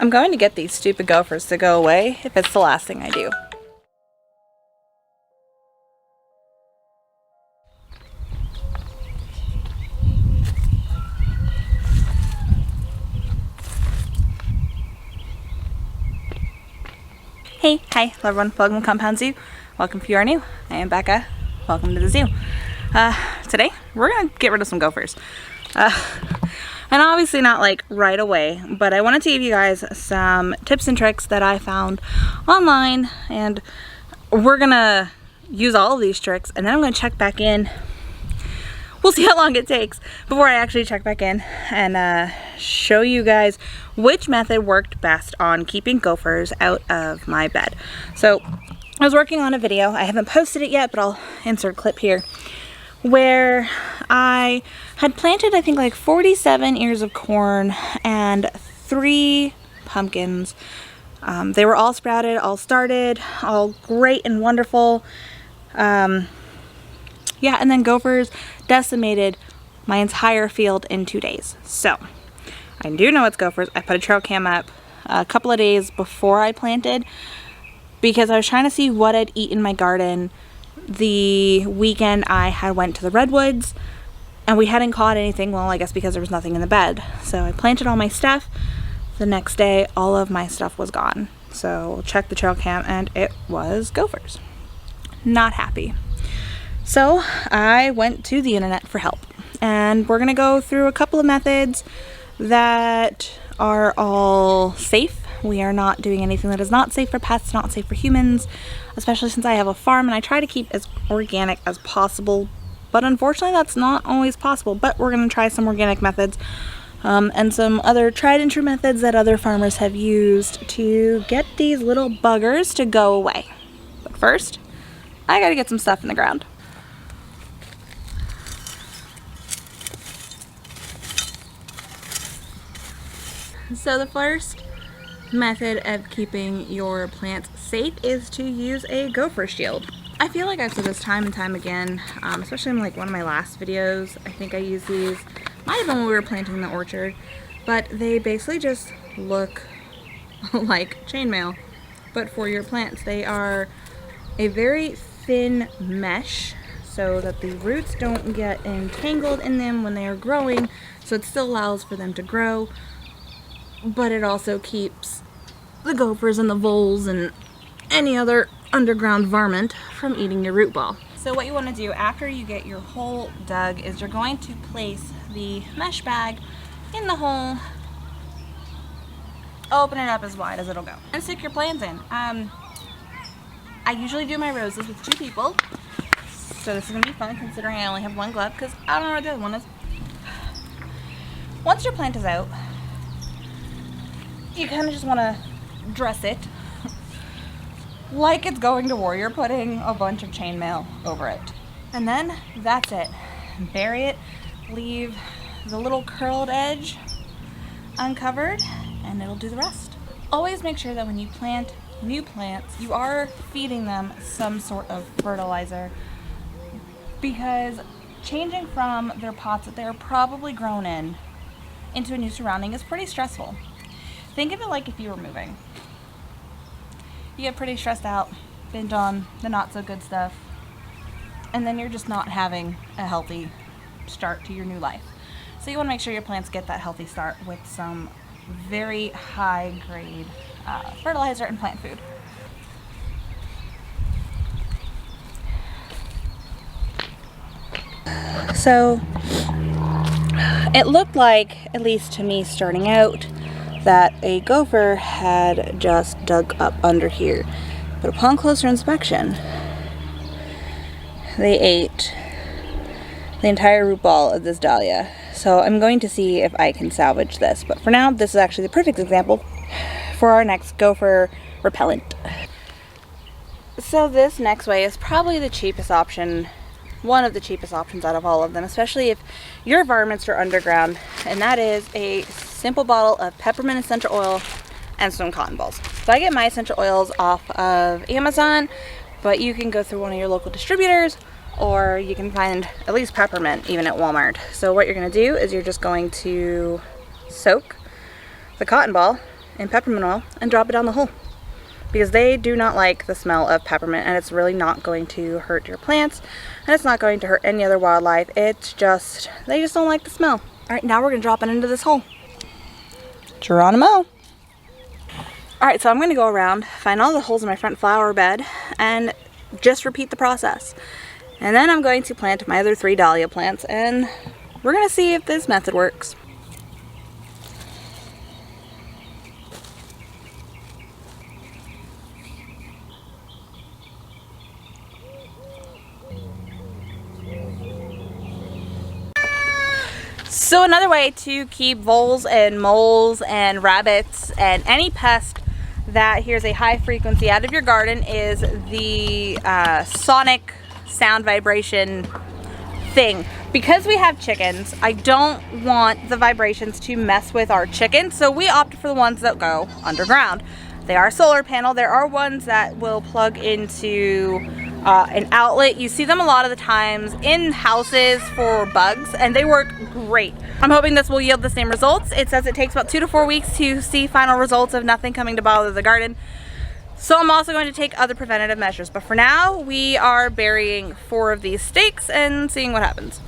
I'm going to get these stupid gophers to go away if it's the last thing I do. Hey, hi, hello everyone, welcome to TheCompoundZoo. Welcome if you are new. I am Becca. Welcome to the zoo. Today, we're gonna get rid of some gophers. And obviously not like right away, but I wanted to give you guys some tips and tricks that I found online, and we're gonna use all of these tricks, and then I'm gonna check back in. We'll see how long it takes before I actually check back in and show you guys which method worked best on keeping gophers out of my bed. So I was working on a video, I haven't posted it yet, but I'll insert a clip here, where I had planted I think like 47 ears of corn and 3 pumpkins. They were all sprouted, all started, all great and wonderful. Yeah, and then gophers decimated my entire field in 2 days. So I do know it's gophers. I put a trail cam up a couple of days before I planted because I was trying to see what I'd eat in my garden the weekend I had went to the redwoods, and we hadn't caught anything. Well, I guess because there was nothing in the bed. So I planted all my stuff. The next day, all of my stuff was gone. So checked the trail cam and it was gophers. Not happy. So I went to the internet for help, and we're gonna go through a couple of methods that are all safe. We are not doing anything that is not safe for pets, not safe for humans, especially since I have a farm and I try to keep as organic as possible, but unfortunately that's not always possible. But we're gonna try some organic methods and some other tried and true methods that other farmers have used to get these little buggers to go away. But first, I gotta get some stuff in the ground. So the first method of keeping your plants safe is to use a Gopher Shield. I feel like I've said this time and time again, especially in like one of my last videos. I think I used these, might have been when we were planting in the orchard, but they basically just look like chainmail, but for your plants. They are a very thin mesh so that the roots don't get entangled in them when they are growing, so it still allows for them to grow, but it also keeps the gophers and the voles and any other underground varmint from eating your root ball. So what you want to do after you get your hole dug is you're going to place the mesh bag in the hole, open it up as wide as it'll go, and stick your plants in. I usually do my roses with 2 people, so this is going to be fun considering I only have 1 glove because I don't know where the other one is. Once your plant is out, you kind of just want to dress it like it's going to war. You're putting a bunch of chainmail over it. And then that's it. Bury it, leave the little curled edge uncovered, and it'll do the rest. Always make sure that when you plant new plants, you are feeding them some sort of fertilizer, because changing from their pots that they're probably grown in into a new surrounding is pretty stressful. Think of it like if you were moving. You get pretty stressed out, bent on the not so good stuff, and then you're just not having a healthy start to your new life. So you want to make sure your plants get that healthy start with some very high grade fertilizer and plant food. So it looked like, at least to me starting out, that a gopher had just dug up under here, but upon closer inspection they ate the entire root ball of this dahlia. So I'm going to see if I can salvage this, but for now this is actually the perfect example for our next gopher repellent. So this next way is probably the cheapest option, one of the cheapest options out of all of them, especially if your varmints are underground, and that is a simple bottle of peppermint essential oil and some cotton balls. So I get my essential oils off of Amazon, but you can go through one of your local distributors, or you can find at least peppermint even at Walmart. So what you're going to do is you're just going to soak the cotton ball in peppermint oil and drop it down the hole, because they do not like the smell of peppermint, and it's really not going to hurt your plants, and it's not going to hurt any other wildlife. It's just, they just don't like the smell. All right, now we're gonna drop it into this hole. Geronimo. All right, so I'm gonna go around, find all the holes in my front flower bed, and just repeat the process. And then I'm going to plant my other 3 dahlia plants, and we're gonna see if this method works. So another way to keep voles and moles and rabbits and any pest that hears a high frequency out of your garden is the sonic sound vibration thing. Because we have chickens, I don't want the vibrations to mess with our chickens, so we opted for the ones that go underground. They are solar panel. There are ones that will plug into an outlet. You see them a lot of the times in houses for bugs, and they work great. I'm hoping this will yield the same results. It says it takes about 2 to 4 weeks to see final results of nothing coming to bother the garden. So I'm also going to take other preventative measures, but for now we are burying 4 of these stakes and seeing what happens.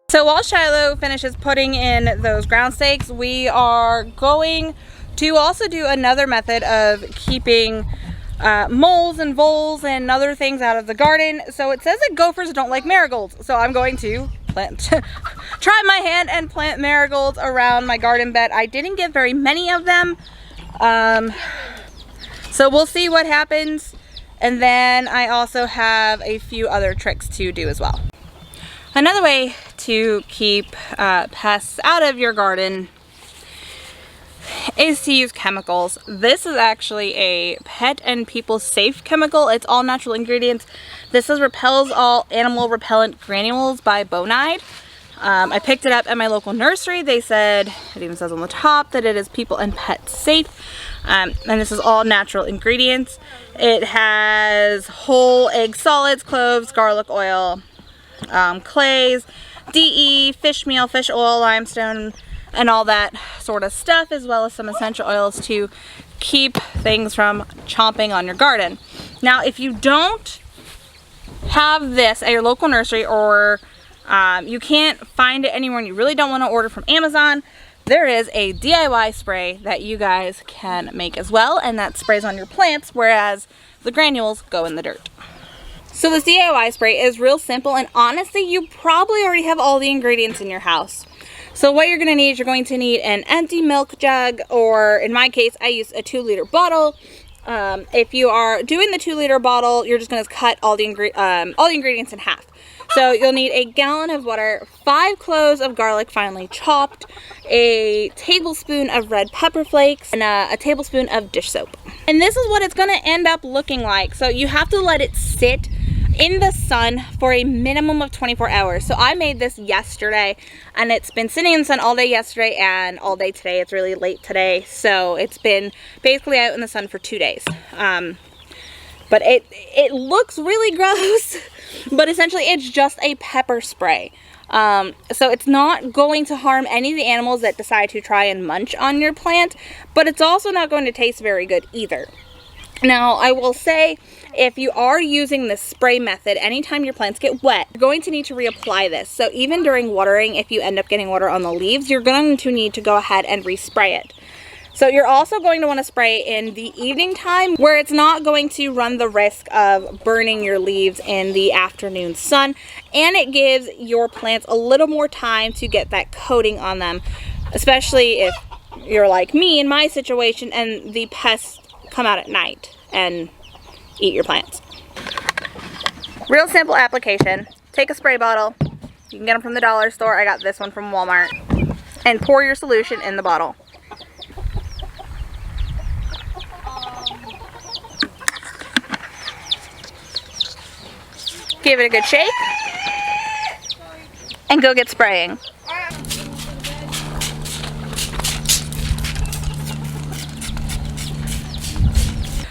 So while Shiloh finishes putting in those ground stakes, we are going to also do another method of keeping moles and voles and other things out of the garden. So it says that gophers don't like marigolds, so I'm going to try my hand and plant marigolds around my garden bed. I didn't get very many of them, so we'll see what happens. And then I also have a few other tricks to do as well. Another way to keep pests out of your garden is to use chemicals. This is actually a pet and people safe chemical. It's all natural ingredients. This is Repels All Animal Repellent Granules by Bonide. I picked it up at my local nursery. They said, it even says on the top, that it is people and pet safe. And this is all natural ingredients. It has whole egg solids, cloves, garlic oil, clays, DE, fish meal, fish oil, limestone, and all that sort of stuff, as well as some essential oils to keep things from chomping on your garden. Now, if you don't have this at your local nursery, or you can't find it anywhere and you really don't want to order from Amazon, there is a DIY spray that you guys can make as well, and that sprays on your plants, whereas the granules go in the dirt. So this DIY spray is real simple, and honestly, you probably already have all the ingredients in your house. So what you're gonna need is you're going to need an empty milk jug, or in my case, I use a 2-liter bottle. If you are doing the 2-liter bottle, you're just gonna cut all the ingredients in half. So you'll need a gallon of water, 5 cloves of garlic finely chopped, a tablespoon of red pepper flakes, and a tablespoon of dish soap. And this is what it's gonna end up looking like. So you have to let it sit in the sun for a minimum of 24 hours. So I made this yesterday, and it's been sitting in the sun all day yesterday and all day today. It's really late today, so it's been basically out in the sun for 2 days. But it looks really gross, but essentially it's just a pepper spray. So it's not going to harm any of the animals that decide to try and munch on your plant, but it's also not going to taste very good either. Now, I will say, if you are using this spray method, anytime your plants get wet, you're going to need to reapply this. So even during watering, if you end up getting water on the leaves, you're going to need to go ahead and respray it. So you're also going to want to spray in the evening time, where it's not going to run the risk of burning your leaves in the afternoon sun, and it gives your plants a little more time to get that coating on them, especially if you're like me in my situation and the pests come out at night and eat your plants. Real simple application. Take a spray bottle. You can get them from the dollar store. I got this one from Walmart. And pour your solution in the bottle. Give it a good shake. And go get spraying.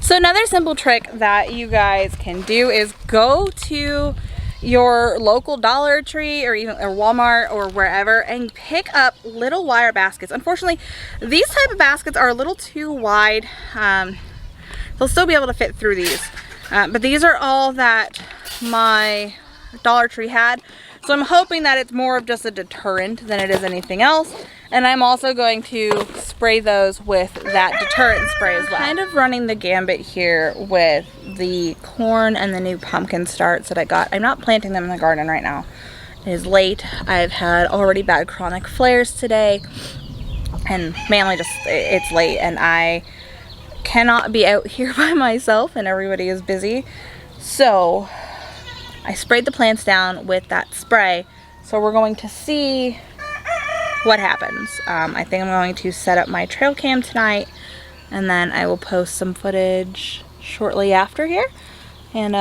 So another simple trick that you guys can do is go to your local Dollar Tree or even Walmart or wherever and pick up little wire baskets. Unfortunately, these type of baskets are a little too wide. They'll still be able to fit through these, but these are all that my Dollar Tree had. So I'm hoping that it's more of just a deterrent than it is anything else. And I'm also going to spray those with that deterrent spray as well. I'm kind of running the gambit here with the corn and the new pumpkin starts that I got. I'm not planting them in the garden right now. It is late. I've had already bad chronic flares today. And mainly just, it's late and I cannot be out here by myself and everybody is busy. So I sprayed the plants down with that spray. So we're going to see what happens. I think I'm going to set up my trail cam tonight and then I will post some footage shortly after here and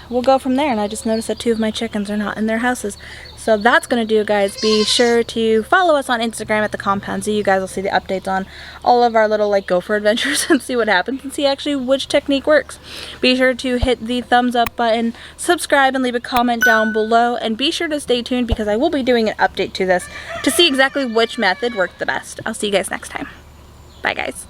we'll go from there. And I just noticed that 2 of my chickens are not in their houses. So that's gonna do, guys. Be sure to follow us on Instagram at TheCompoundZoo. You guys will see the updates on all of our little like gopher adventures and see what happens and see actually which technique works. Be sure to hit the thumbs up button, subscribe, and leave a comment down below. And be sure to stay tuned because I will be doing an update to this to see exactly which method worked the best. I'll see you guys next time. Bye, guys.